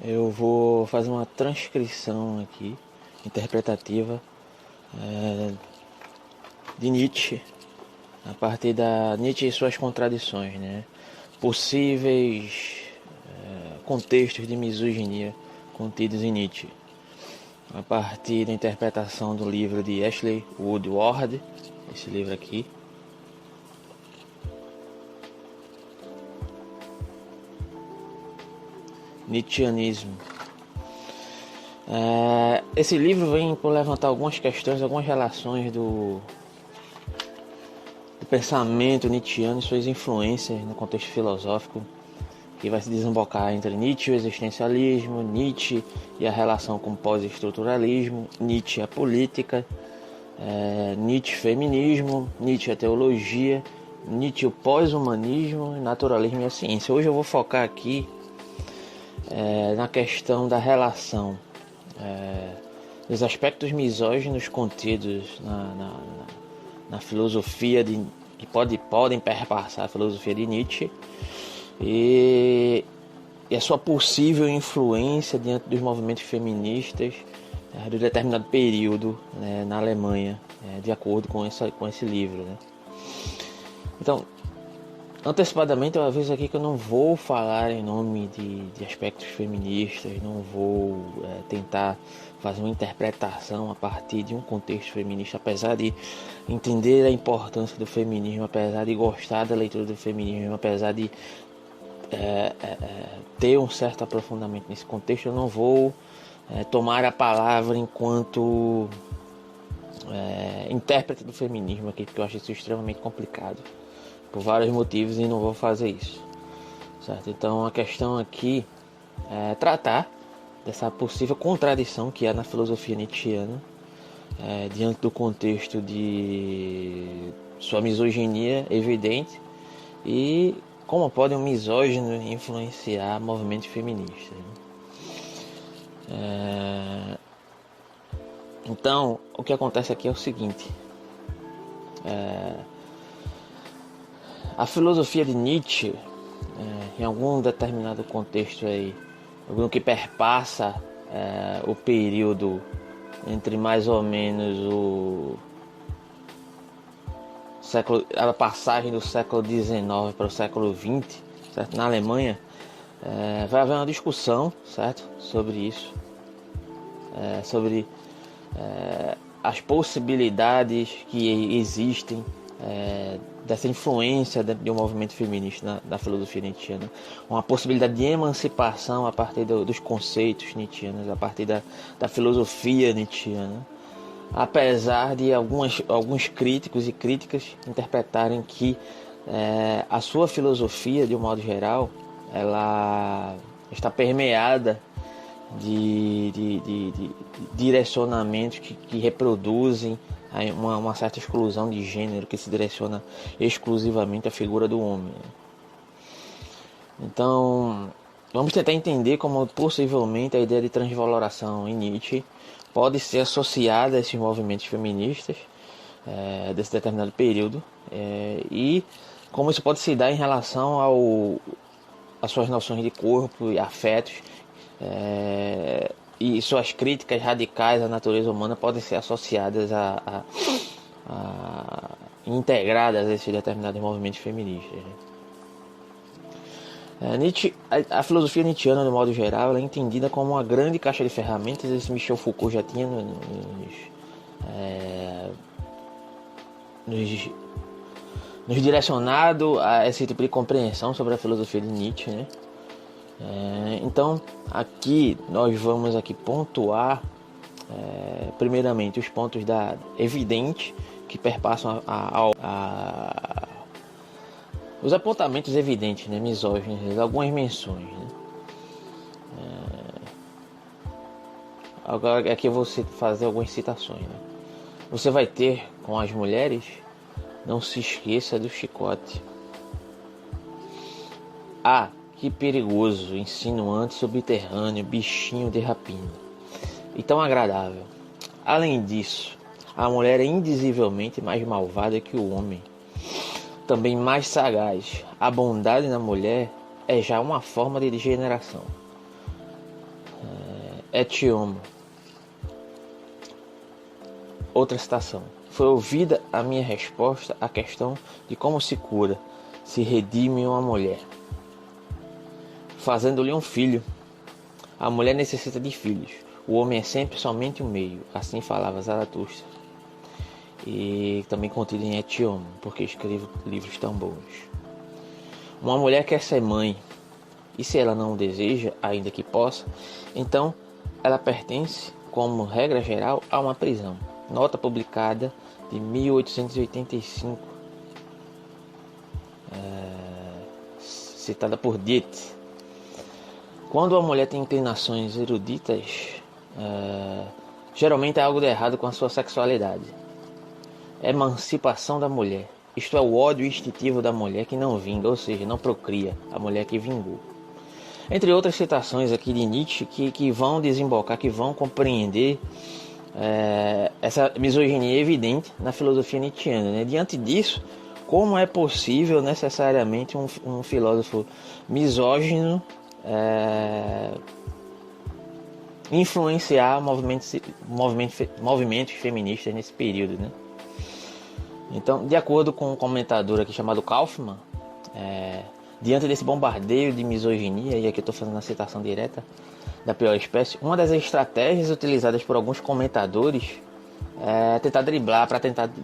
Eu vou fazer uma transcrição aqui, interpretativa, de Nietzsche, a partir da Nietzsche e suas contradições, né? Possíveis contextos de misoginia contidos em Nietzsche, a partir da interpretação do livro de Ashley Woodward, esse livro aqui. Nietzscheanismo. Esse livro vem por levantar algumas questões, algumas relações do pensamento nietzschiano e suas influências no contexto filosófico, que vai se desembocar entre Nietzsche e o existencialismo, Nietzsche e a relação com o pós-estruturalismo, Nietzsche e a política, Nietzsche feminismo, Nietzsche a teologia, Nietzsche o pós-humanismo, naturalismo e a ciência. Hoje eu vou focar aqui na questão da relação dos aspectos misóginos contidos na filosofia que podem perpassar a filosofia de Nietzsche e a sua possível influência diante dos movimentos feministas de determinado período, né, na Alemanha, de acordo com esse livro, né? Então, antecipadamente eu aviso aqui que eu não vou falar em nome de aspectos feministas, não vou tentar fazer uma interpretação a partir de um contexto feminista, apesar de entender a importância do feminismo, apesar de gostar da leitura do feminismo, apesar de ter um certo aprofundamento nesse contexto. Eu não vou tomar a palavra enquanto intérprete do feminismo aqui, porque eu acho isso extremamente complicado, por vários motivos, e não vou fazer isso, certo? Então a questão aqui é tratar dessa possível contradição que há na filosofia nietzschiana, diante do contexto de sua misoginia evidente e como pode um misógino influenciar movimentos feministas, né? Então o que acontece aqui é o seguinte: a filosofia de Nietzsche, em algum determinado contexto aí, algum que perpassa o período entre mais ou menos a passagem do século XIX para o século XX, certo? Na Alemanha, vai haver uma discussão, certo? Sobre isso, sobre as possibilidades que existem dessa influência de um movimento feminista na filosofia nietzschiana, uma possibilidade de emancipação a partir dos conceitos nietzschianos, a partir da filosofia nietzschiana, apesar de alguns críticos e críticas interpretarem que a sua filosofia, de um modo geral, ela está permeada de direcionamentos que reproduzem uma certa exclusão de gênero, que se direciona exclusivamente à figura do homem. Então, vamos tentar entender como possivelmente a ideia de transvaloração em Nietzsche pode ser associada a esses movimentos feministas desse determinado período, e como isso pode se dar em relação às suas noções de corpo e afetos, e suas críticas radicais à natureza humana podem ser associadas integradas a esses determinados movimentos feministas. Nietzsche, a filosofia nietzschiana, de modo geral, ela é entendida como uma grande caixa de ferramentas. Esse Michel Foucault já tinha nos direcionado a esse tipo de compreensão sobre a filosofia de Nietzsche, né? Então aqui nós vamos pontuar primeiramente os pontos evidentes que perpassam os apontamentos evidentes, né, misóginos, algumas menções, né? Agora aqui eu vou fazer algumas citações, né? Você vai ter com as mulheres, não se esqueça do chicote. Que perigoso, insinuante, subterrâneo, bichinho de rapina, e tão agradável. Além disso, a mulher é indizivelmente mais malvada que o homem, também mais sagaz. A bondade na mulher é já uma forma de degeneração. et homo. Outra citação. Foi ouvida a minha resposta à questão de como se cura, se redime uma mulher, fazendo-lhe um filho. A mulher necessita de filhos. O homem é sempre somente um meio. Assim falava Zaratustra. E também contido em Et Homo, porque escrevo livros tão bons. Uma mulher quer ser mãe, e se ela não o deseja, ainda que possa, então ela pertence, como regra geral, a uma prisão. Nota publicada de 1885, citada por Dietz. Quando a mulher tem inclinações eruditas, geralmente há algo de errado com a sua sexualidade. Emancipação da mulher. Isto é o ódio instintivo da mulher que não vinga, ou seja, não procria, a mulher que vingou. Entre outras citações aqui de Nietzsche que vão desembocar, que vão compreender essa misoginia evidente na filosofia nietzschiana, né? Diante disso, como é possível necessariamente um filósofo misógino influenciar movimentos feministas nesse período, né? Então, de acordo com um comentador aqui chamado Kaufmann, diante desse bombardeio de misoginia, e aqui eu estou fazendo a citação direta da pior espécie, uma das estratégias utilizadas por alguns comentadores tentar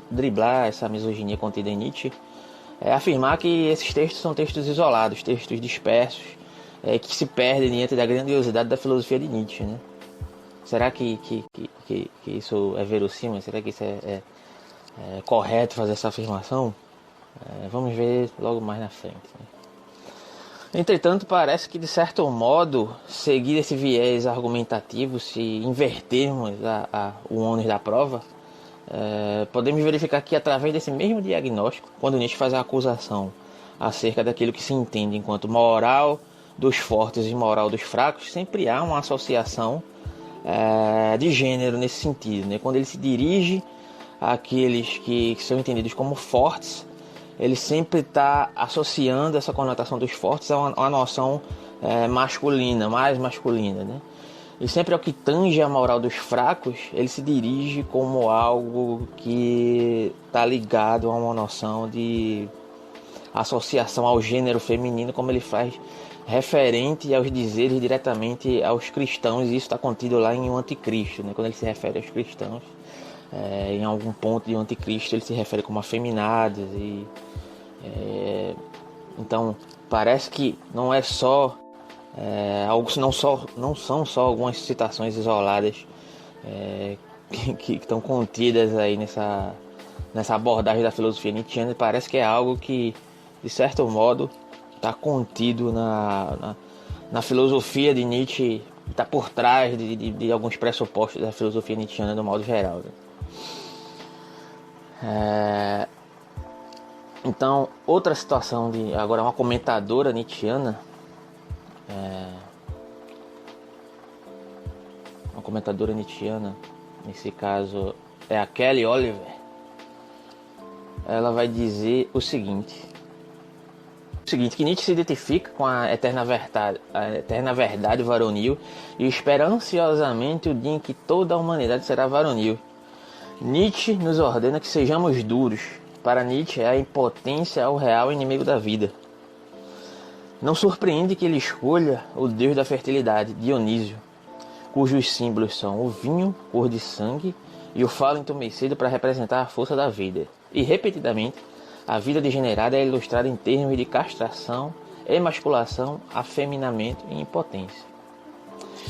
driblar essa misoginia contida em Nietzsche, é afirmar que esses textos são textos isolados, textos dispersos, que se perdem diante da grandiosidade da filosofia de Nietzsche, né? Será que isso é verossímil? Será que isso é correto fazer essa afirmação? Vamos ver logo mais na frente, né? Entretanto, parece que de certo modo, seguir esse viés argumentativo, se invertermos o ônus da prova, podemos verificar que através desse mesmo diagnóstico, quando Nietzsche faz a acusação acerca daquilo que se entende enquanto moral dos fortes e moral dos fracos, sempre há uma associação de gênero nesse sentido, né? Quando ele se dirige àqueles que são entendidos como fortes, ele sempre está associando essa conotação dos fortes a uma noção masculina, mais masculina, né? E sempre ao que tange a moral dos fracos, ele se dirige como algo que está ligado a uma noção de associação ao gênero feminino, como ele faz referente aos dizeres diretamente aos cristãos, e isso está contido lá em O Anticristo, né? Quando ele se refere aos cristãos, em algum ponto de O Anticristo ele se refere como afeminados, então parece que não é só não são só algumas citações isoladas que estão contidas aí nessa abordagem da filosofia nietzschiana. Parece que é algo que, de certo modo, está contido na filosofia de Nietzsche, está por trás de alguns pressupostos da filosofia nietzschiana do modo geral, né? Então, outra situação agora uma comentadora nietzschiana, nesse caso é a Kelly Oliver. Ela vai dizer o seguinte, que Nietzsche se identifica com a eterna verdade varonil e espera ansiosamente o dia em que toda a humanidade será varonil. Nietzsche nos ordena que sejamos duros. Para Nietzsche, a impotência é o real inimigo da vida. Não surpreende que ele escolha o deus da fertilidade, Dionísio, cujos símbolos são o vinho, cor de sangue, e o falo entumecido para representar a força da vida. E, repetidamente, a vida degenerada é ilustrada em termos de castração, emasculação, afeminamento e impotência.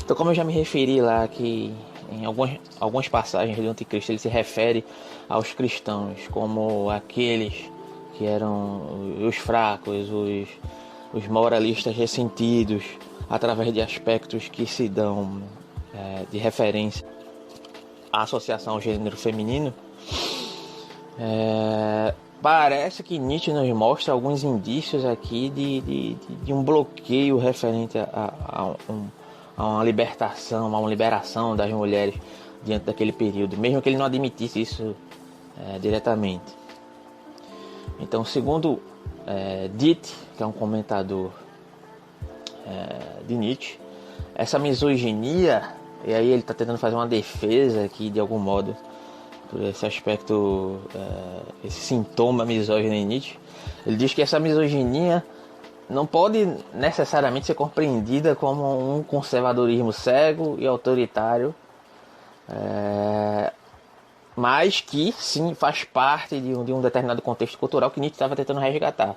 Então, como eu já me referi lá que em algumas passagens do Anticristo ele se refere aos cristãos como aqueles que eram os fracos, os moralistas ressentidos, através de aspectos que se dão de referência à associação ao gênero feminino. Parece que Nietzsche nos mostra alguns indícios aqui de um bloqueio referente a uma libertação, a uma liberação das mulheres diante daquele período, mesmo que ele não admitisse isso diretamente. Então, segundo Dietz, que é um comentador de Nietzsche, essa misoginia E aí ele está tentando fazer uma defesa aqui, de algum modo, por esse aspecto, esse sintoma misógino em Nietzsche. Ele diz que essa misoginia não pode necessariamente ser compreendida como um conservadorismo cego e autoritário, mas que sim faz parte de um determinado contexto cultural que Nietzsche estava tentando resgatar.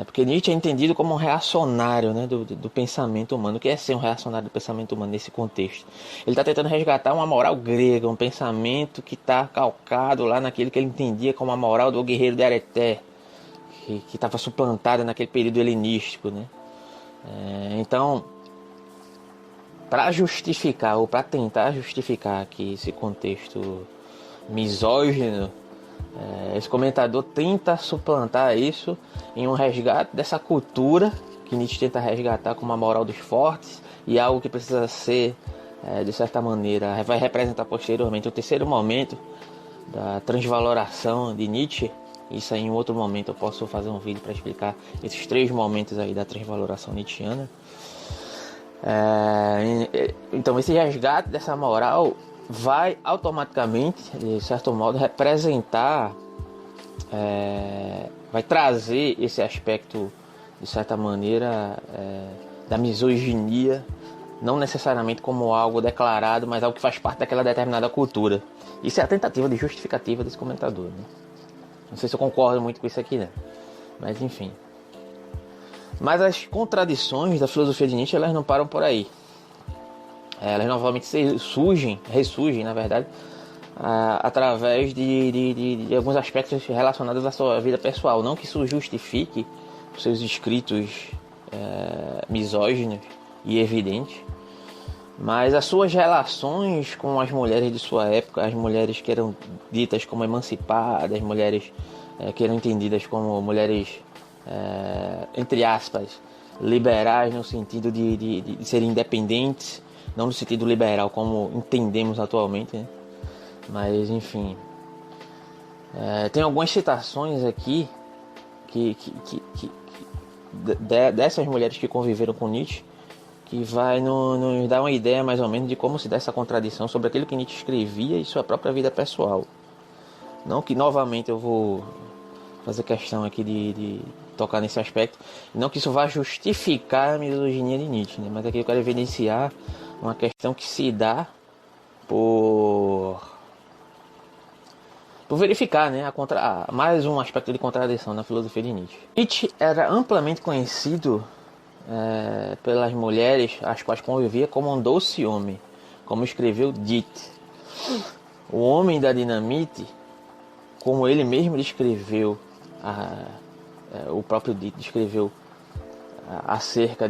Porque Nietzsche é entendido como um reacionário, né, do pensamento humano. O que é ser um reacionário do pensamento humano nesse contexto? Ele está tentando resgatar uma moral grega, um pensamento que está calcado lá naquilo que ele entendia como a moral do guerreiro de Areté, que estava suplantada naquele período helenístico, né? Então, para justificar, ou para tentar justificar aqui esse contexto misógino, esse comentador tenta suplantar isso em um resgate dessa cultura que Nietzsche tenta resgatar como a moral dos fortes e algo que precisa ser, de certa maneira, vai representar posteriormente o terceiro momento da transvaloração de Nietzsche. Isso aí em outro momento eu posso fazer um vídeo para explicar esses 3 momentos aí da transvaloração nietzschiana. Então esse resgate dessa moral vai automaticamente, de certo modo, representar, vai trazer esse aspecto, de certa maneira, da misoginia, não necessariamente como algo declarado, mas algo que faz parte daquela determinada cultura. Isso é a tentativa de justificativa desse comentador, né? Não sei se eu concordo muito com isso aqui, né? Mas enfim. Mas as contradições da filosofia de Nietzsche, elas não param por aí. Elas novamente ressurgem, na verdade, através de alguns aspectos relacionados à sua vida pessoal. Não que isso justifique os seus escritos misóginos e evidentes, mas as suas relações com as mulheres de sua época, as mulheres que eram ditas como emancipadas, mulheres que eram entendidas como mulheres, entre aspas, liberais, no sentido de serem independentes, não no sentido liberal como entendemos atualmente, né? Mas enfim, tem algumas citações aqui dessas mulheres que conviveram com Nietzsche, que vai nos dar uma ideia mais ou menos de como se dá essa contradição sobre aquilo que Nietzsche escrevia e sua própria vida pessoal. Não que novamente eu vou fazer questão aqui de tocar nesse aspecto, não que isso vá justificar a misoginia de Nietzsche, né? Mas aqui eu quero evidenciar uma questão que se dá por verificar, né, mais um aspecto de contradição na filosofia de Nietzsche. Nietzsche era amplamente conhecido pelas mulheres as quais convivia como um doce homem, como escreveu Dite. O homem da dinamite, como ele mesmo descreveu, o próprio Dite descreveu acerca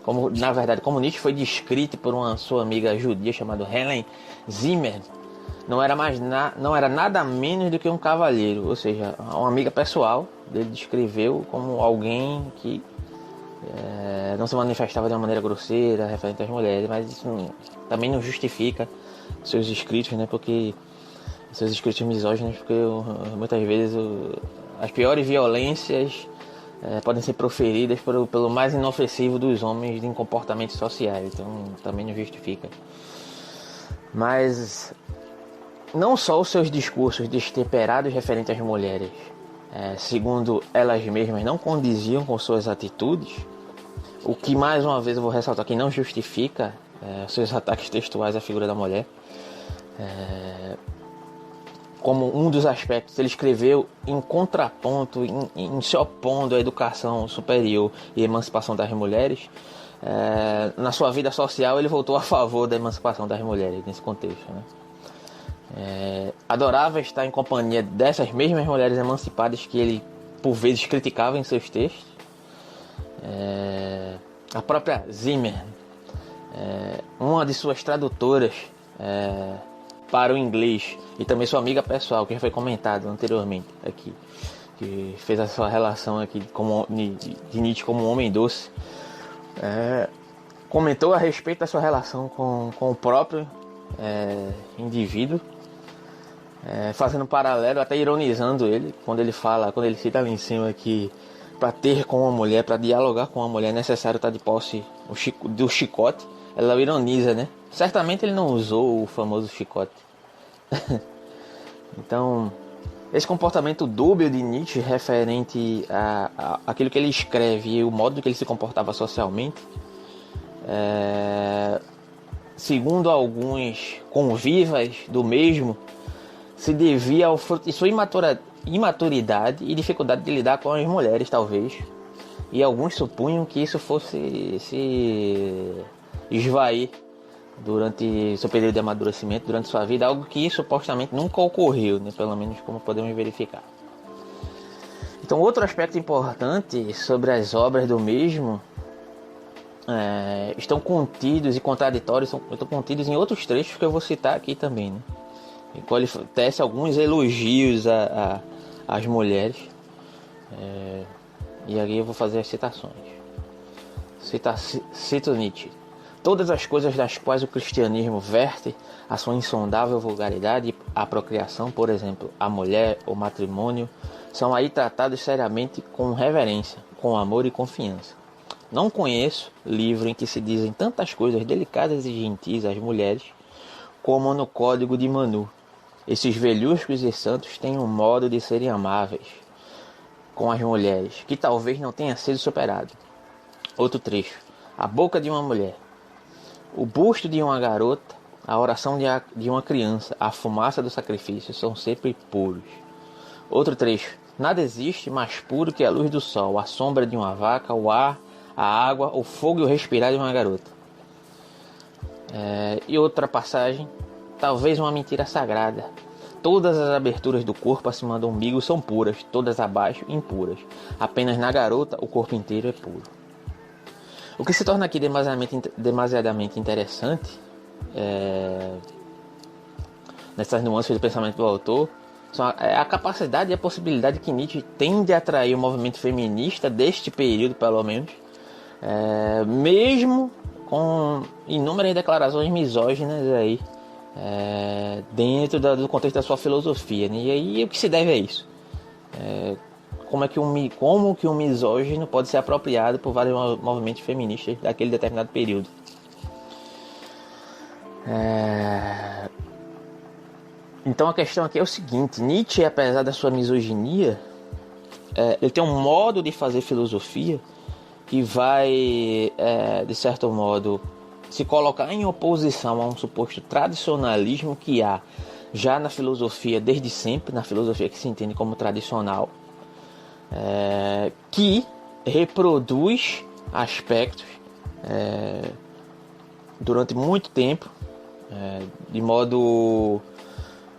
como, na verdade, como Nietzsche foi descrito por uma sua amiga judia chamada Helen Zimmer, não era nada menos do que um cavalheiro, ou seja, uma amiga pessoal dele descreveu como alguém que não se manifestava de uma maneira grosseira referente às mulheres, mas isso também não justifica seus escritos, né? Porque seus escritos misóginos, porque muitas vezes as piores violências podem ser proferidas pelo mais inofensivo dos homens em comportamentos sociais, então também não justifica. Mas não só os seus discursos destemperados referentes às mulheres, segundo elas mesmas, não condiziam com suas atitudes, o que mais uma vez eu vou ressaltar que não justifica seus ataques textuais à figura da mulher. Como um dos aspectos, ele escreveu em contraponto, em se opondo à educação superior e emancipação das mulheres. Na sua vida social, ele voltou a favor da emancipação das mulheres nesse contexto, né? Adorava estar em companhia dessas mesmas mulheres emancipadas que ele, por vezes, criticava em seus textos. A própria Zimmer, uma de suas tradutoras para o inglês, e também sua amiga pessoal, que já foi comentado anteriormente aqui, que fez a sua relação aqui de Nietzsche como um homem doce, comentou a respeito da sua relação com o próprio indivíduo, fazendo um paralelo, até ironizando ele, quando ele cita ali em cima que para ter com uma mulher, para dialogar com uma mulher, é necessário estar de posse do chicote. ela ironiza, né? Certamente ele não usou o famoso chicote. Então, esse comportamento dúbio de Nietzsche referente a aquilo que ele escreve e o modo que ele se comportava socialmente, segundo alguns convivas do mesmo, se devia ao fruto de sua imaturidade e dificuldade de lidar com as mulheres, talvez. E alguns supunham que isso fosse se esvair durante seu período de amadurecimento, durante sua vida, algo que supostamente nunca ocorreu, né? Pelo menos como podemos verificar. Então, outro aspecto importante sobre as obras do mesmo estão contidos e contraditórios, estão contidos em outros trechos que eu vou citar aqui também, né? Em qual ele tece alguns elogios às mulheres. E aí eu vou fazer as citações. Cito Nietzsche. Todas as coisas das quais o cristianismo verte a sua insondável vulgaridade, a procriação, por exemplo, a mulher, o matrimônio, são aí tratados seriamente com reverência, com amor e confiança. Não conheço livro em que se dizem tantas coisas delicadas e gentis às mulheres como no Código de Manu. Esses velhuscos e santos têm um modo de serem amáveis com as mulheres, que talvez não tenha sido superado. Outro trecho. A boca de uma mulher, o busto de uma garota, a oração de uma criança, a fumaça do sacrifício são sempre puros. Outro trecho. Nada existe mais puro que a luz do sol, a sombra de uma vaca, o ar, a água, o fogo e o respirar de uma garota. E outra passagem. Talvez uma mentira sagrada. Todas as aberturas do corpo acima do umbigo são puras, todas abaixo impuras. Apenas na garota o corpo inteiro é puro. O que se torna aqui demasiadamente interessante nessas nuances do pensamento do autor é a capacidade e a possibilidade que Nietzsche tem de atrair o movimento feminista deste período, pelo menos, mesmo com inúmeras declarações misóginas aí, dentro do contexto da sua filosofia, né? E aí o que se deve a isso? Como que um misógino pode ser apropriado por vários movimentos feministas daquele determinado período? Então a questão aqui é o seguinte: Nietzsche, apesar da sua misoginia, ele tem um modo de fazer filosofia que vai, de certo modo, se colocar em oposição a um suposto tradicionalismo que há já na filosofia desde sempre, na filosofia que se entende como tradicional, que reproduz aspectos durante muito tempo, de modo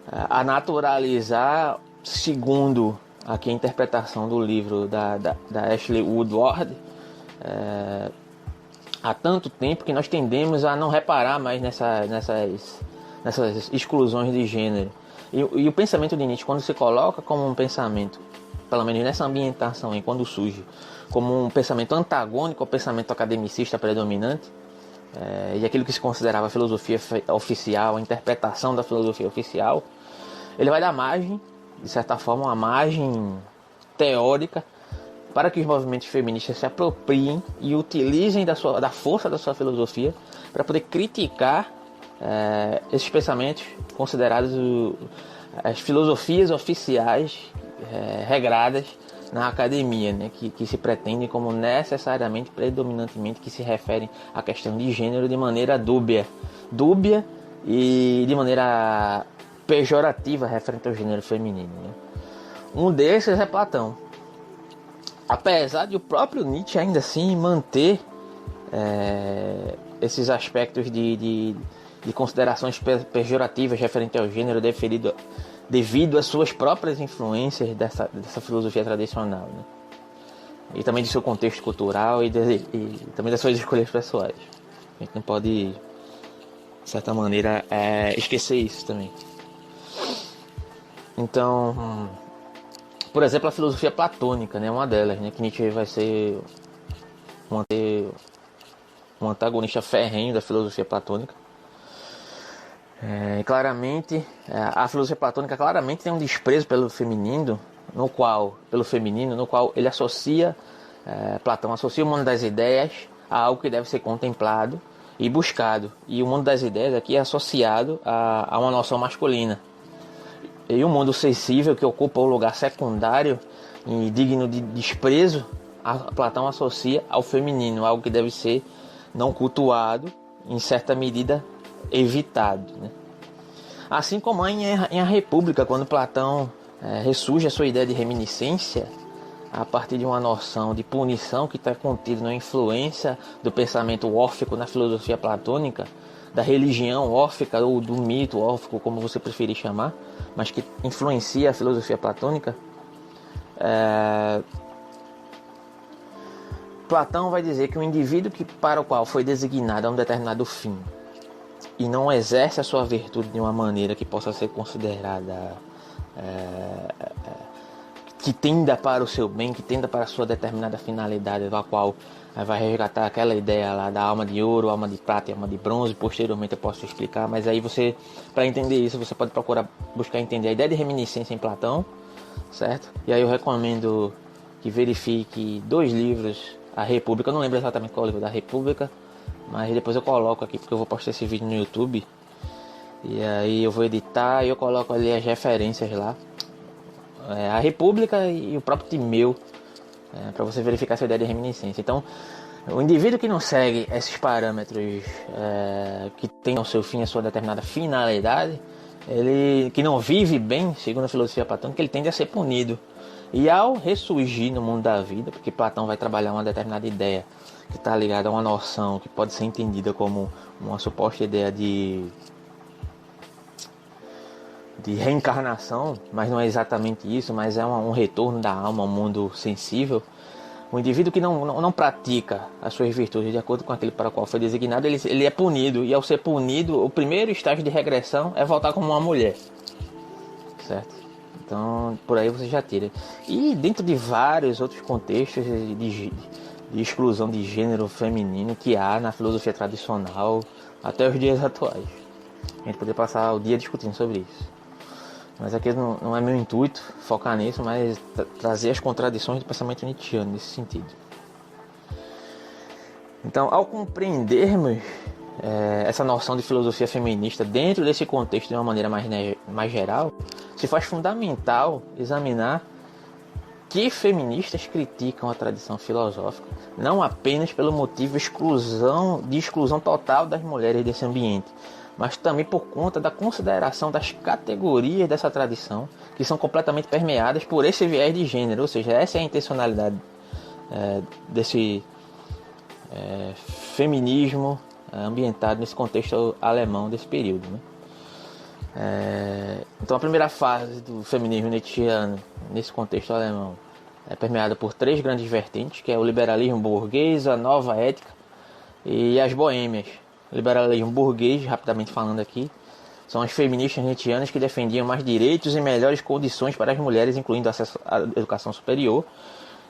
a naturalizar, segundo aqui a interpretação do livro da Ashley Woodward, há tanto tempo que nós tendemos a não reparar mais nessas exclusões de gênero. E o pensamento de Nietzsche, quando se coloca como um pensamento, pelo menos nessa ambientação, e quando surge como um pensamento antagônico ao pensamento academicista predominante, e aquilo que se considerava a filosofia oficial, a interpretação da filosofia oficial, ele vai dar margem, de certa forma, uma margem teórica para que os movimentos feministas se apropriem e utilizem da força da sua filosofia para poder criticar esses pensamentos considerados as filosofias oficiais regradas na academia, né, que se pretendem como necessariamente, predominantemente, que se referem à questão de gênero de maneira dúbia e de maneira pejorativa referente ao gênero feminino, né? Um desses é Platão. Apesar de o próprio Nietzsche ainda assim manter esses aspectos de considerações pejorativas referente ao gênero devido às suas próprias influências dessa filosofia tradicional, né? E também de seu contexto cultural e também das suas escolhas pessoais. A gente não pode, de certa maneira, esquecer isso também. Então, por exemplo, a filosofia platônica, né, uma delas, né, que Nietzsche vai ser um antagonista ferrenho da filosofia platônica. Claramente, a filosofia platônica claramente tem um desprezo pelo feminino, no qual ele associa, Platão associa o mundo das ideias a algo que deve ser contemplado e buscado. E o mundo das ideias aqui é associado a uma noção masculina. E o mundo sensível, que ocupa o lugar secundário e digno de desprezo, Platão associa ao feminino, algo que deve ser não cultuado, em certa medida evitado, né? Assim como em A República, quando Platão ressurge a sua ideia de reminiscência a partir de uma noção de punição que está contida na influência do pensamento órfico na filosofia platônica, da religião órfica ou do mito órfico, como você preferir chamar, mas que influencia a filosofia platônica. Platão vai dizer que o indivíduo para o qual foi designado a um determinado fim e não exerce a sua virtude de uma maneira que possa ser considerada que tenda para o seu bem, que tenda para a sua determinada finalidade, a qual vai resgatar aquela ideia lá da alma de ouro, alma de prata e alma de bronze. Posteriormente eu posso explicar, mas aí você, para entender isso, você pode buscar entender a ideia de reminiscência em Platão, certo? E aí eu recomendo que verifique 2 livros, A República, eu não lembro exatamente qual é o livro da República, mas depois eu coloco aqui, porque eu vou postar esse vídeo no YouTube, e aí eu vou editar e eu coloco ali as referências lá, A República e o próprio Timeu, para você verificar essa ideia de reminiscência. Então, o indivíduo que não segue esses parâmetros que tem ao seu fim a sua determinada finalidade, ele que não vive bem, segundo a filosofia platônica, ele tende a ser punido. E ao ressurgir no mundo da vida, porque Platão vai trabalhar uma determinada ideia que está ligada a uma noção que pode ser entendida como uma suposta ideia de reencarnação, mas não é exatamente isso, mas é um retorno da alma ao mundo sensível. O indivíduo que não pratica as suas virtudes de acordo com aquele para o qual foi designado, ele é punido, e ao ser punido, o primeiro estágio de regressão é voltar como uma mulher, certo? Então, por aí você já tira. E dentro de vários outros contextos de exclusão de gênero feminino que há na filosofia tradicional até os dias atuais. A gente poderia passar o dia discutindo sobre isso. Mas aqui não é meu intuito focar nisso, mas trazer as contradições do pensamento nietzschiano nesse sentido. Então, ao compreendermos essa noção de filosofia feminista dentro desse contexto de uma maneira mais geral, se faz fundamental examinar que feministas criticam a tradição filosófica, não apenas pelo motivo de exclusão total das mulheres desse ambiente, mas também por conta da consideração das categorias dessa tradição, que são completamente permeadas por esse viés de gênero, ou seja, essa é a intencionalidade desse feminismo ambientado nesse contexto alemão desse período, né? Então a primeira fase do feminismo nietzschiano nesse contexto alemão é permeada por 3 grandes vertentes, que é o liberalismo burguês, a nova ética e as boêmias. O liberalismo burguês, rapidamente falando aqui, são as feministas nietzschianas que defendiam mais direitos e melhores condições para as mulheres, incluindo acesso à educação superior,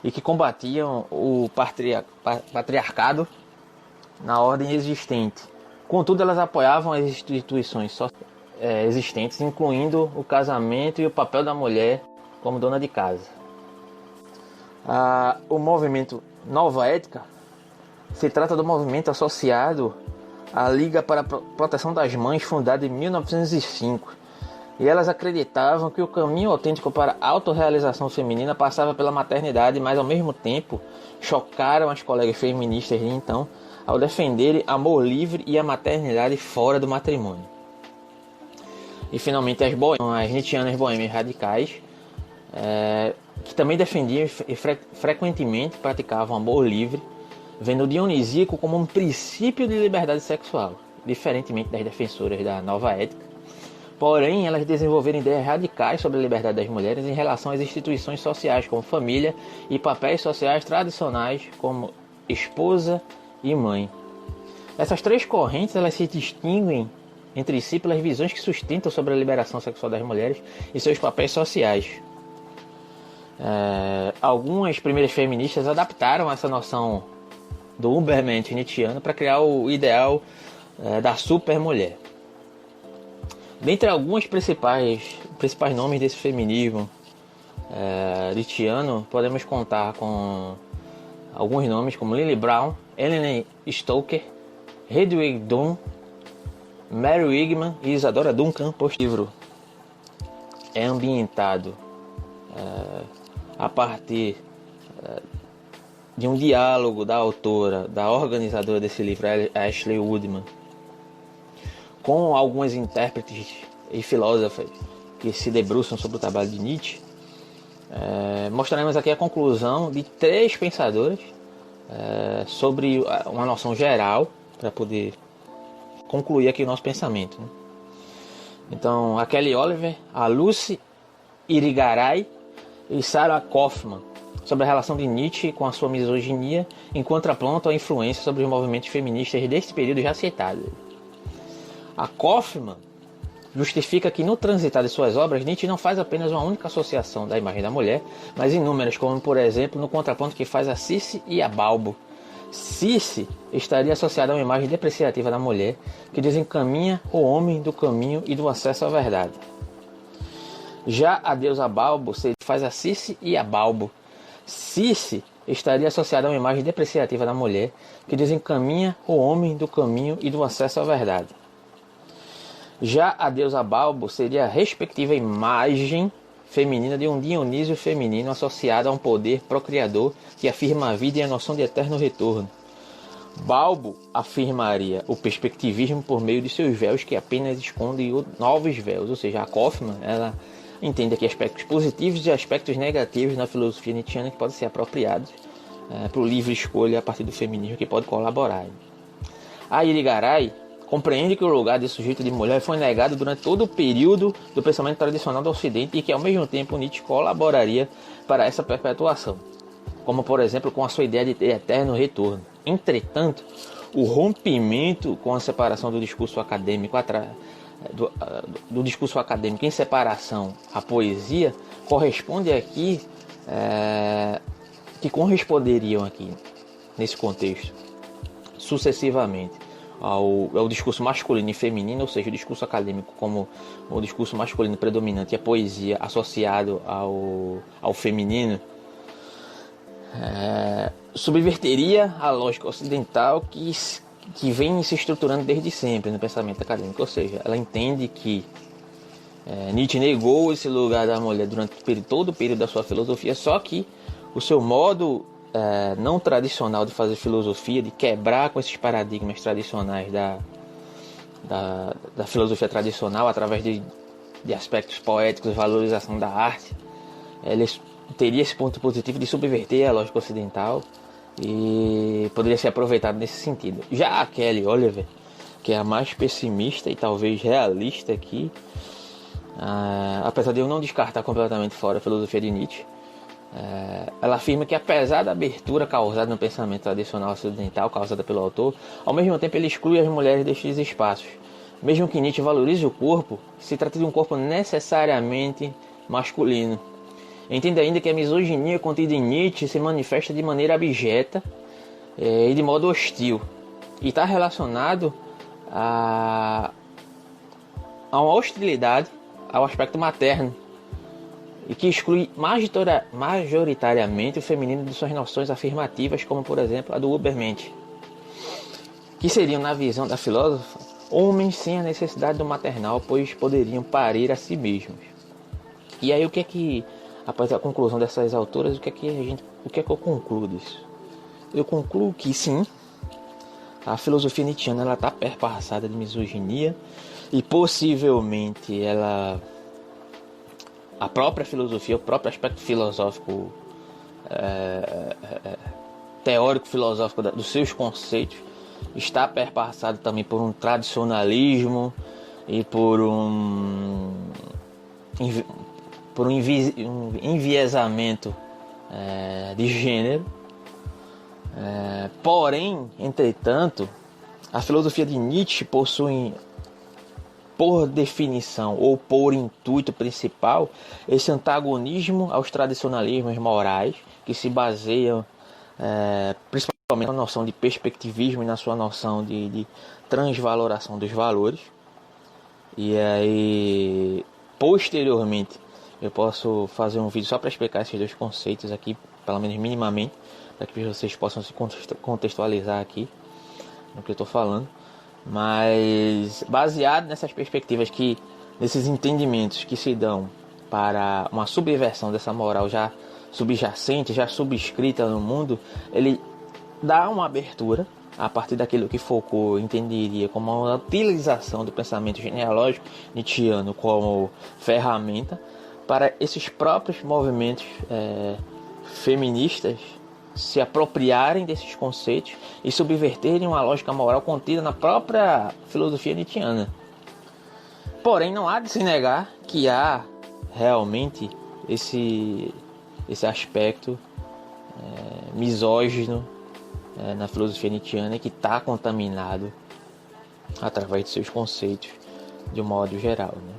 e que combatiam o patriarcado na ordem existente. Contudo, elas apoiavam as instituições existentes, incluindo o casamento e o papel da mulher como dona de casa. O movimento Nova Ética se trata do movimento associado à Liga para a Proteção das Mães, fundada em 1905. E elas acreditavam que o caminho autêntico para a autorrealização feminina passava pela maternidade, mas ao mesmo tempo chocaram as colegas feministas de então ao defenderem amor livre e a maternidade fora do matrimônio. E finalmente as nietzschianas boêmias radicais, que também defendiam e frequentemente praticavam amor livre, vendo o dionisíaco como um princípio de liberdade sexual, diferentemente das defensoras da nova ética. Porém, elas desenvolveram ideias radicais sobre a liberdade das mulheres em relação às instituições sociais, como família, e papéis sociais tradicionais, como esposa e mãe. Essas 3 correntes elas se distinguem entre si pelas visões que sustentam sobre a liberação sexual das mulheres e seus papéis sociais. Algumas primeiras feministas adaptaram essa noção do Ubermensch nietzschiano para criar o ideal da supermulher. Dentre alguns principais nomes desse feminismo nietzschiano, podemos contar com alguns nomes como Lily Brown, Ellen Stoker Hedwig Dunn, Mary Wigman e Isadora Duncan. O livro é ambientado a partir de um diálogo da autora, da organizadora desse livro, Ashley Woodman, com algumas intérpretes e filósofas que se debruçam sobre o trabalho de Nietzsche. Mostraremos aqui a conclusão de 3 pensadoras sobre uma noção geral, para poder concluir aqui o nosso pensamento, né? Então, a Kelly Oliver, a Lucy Irigaray e Sarah Kaufman, sobre a relação de Nietzsche com a sua misoginia, em contraponto à influência sobre os movimentos feministas deste período já citado. A Kaufman justifica que no transitar de suas obras, Nietzsche não faz apenas uma única associação da imagem da mulher, mas inúmeras, como por exemplo no contraponto que faz a Circe e a Balbo. Circe estaria associada a uma imagem depreciativa da mulher, que desencaminha o homem do caminho e do acesso à verdade. Já a deusa Balbo faz a Circe e a Balbo. Circe estaria associada a uma imagem depreciativa da mulher, que desencaminha o homem do caminho e do acesso à verdade. Já a deusa Balbo seria a respectiva imagem feminina de um Dionísio feminino associado a um poder procriador que afirma a vida e a noção de eterno retorno. Balbo afirmaria o perspectivismo por meio de seus véus que apenas escondem novos véus, ou seja, a Kaufman, ela entende aqui aspectos positivos e aspectos negativos na filosofia nietzschiana que podem ser apropriados para o livre escolha a partir do feminismo que pode colaborar. A Irigaray compreende que o lugar de sujeito de mulher foi negado durante todo o período do pensamento tradicional do Ocidente e que ao mesmo tempo Nietzsche colaboraria para essa perpetuação, como por exemplo com a sua ideia de eterno retorno. Entretanto, o rompimento com a separação do discurso acadêmico do discurso acadêmico em separação à poesia corresponde aqui que corresponderiam aqui nesse contexto sucessivamente ao discurso masculino e feminino, ou seja, o discurso acadêmico como o discurso masculino predominante e a poesia associado ao feminino, subverteria a lógica ocidental que vem se estruturando desde sempre no pensamento acadêmico, ou seja, ela entende que Nietzsche negou esse lugar da mulher durante todo o período da sua filosofia, só que o seu modo não tradicional de fazer filosofia, de quebrar com esses paradigmas tradicionais da filosofia tradicional através de aspectos poéticos, valorização da arte, ele teria esse ponto positivo de subverter a lógica ocidental e poderia ser aproveitado nesse sentido. Já a Kelly Oliver, que é a mais pessimista e talvez realista aqui, apesar de eu não descartar completamente fora a filosofia de Nietzsche, ela afirma que apesar da abertura causada no pensamento tradicional ocidental, causada pelo autor, ao mesmo tempo ele exclui as mulheres destes espaços. Mesmo que Nietzsche valorize o corpo, se trata de um corpo necessariamente masculino. Entende ainda que a misoginia contida em Nietzsche se manifesta de maneira abjeta e de modo hostil, e está relacionado a uma hostilidade ao aspecto materno, e que exclui majoritariamente o feminino de suas noções afirmativas, como por exemplo a do Ubermensch, que seriam, na visão da filósofa, homens sem a necessidade do maternal, pois poderiam parir a si mesmos. E aí após a conclusão dessas autoras, o que é que eu concluo disso? Eu concluo que sim, a filosofia nietzschiana está perpassada de misoginia e possivelmente a própria filosofia, o próprio aspecto filosófico, teórico-filosófico dos seus conceitos está perpassado também por um tradicionalismo e por um enviesamento de gênero. Porém, entretanto, a filosofia de Nietzsche possui, por definição ou por intuito principal, esse antagonismo aos tradicionalismos morais que se baseiam principalmente na noção de perspectivismo e na sua noção de transvaloração dos valores. E aí, posteriormente, eu posso fazer um vídeo só para explicar esses dois conceitos aqui, pelo menos minimamente, para que vocês possam se contextualizar aqui no que eu estou falando. Mas baseado nessas perspectivas, nesses entendimentos que se dão para uma subversão dessa moral já subjacente, já subscrita no mundo, ele dá uma abertura a partir daquilo que Foucault entenderia como uma utilização do pensamento genealógico nietzschiano como ferramenta para esses próprios movimentos feministas se apropriarem desses conceitos e subverterem uma lógica moral contida na própria filosofia nietzschiana. Porém, não há de se negar que há realmente esse aspecto misógino na filosofia nietzschiana que está contaminado através de seus conceitos de um modo geral, né?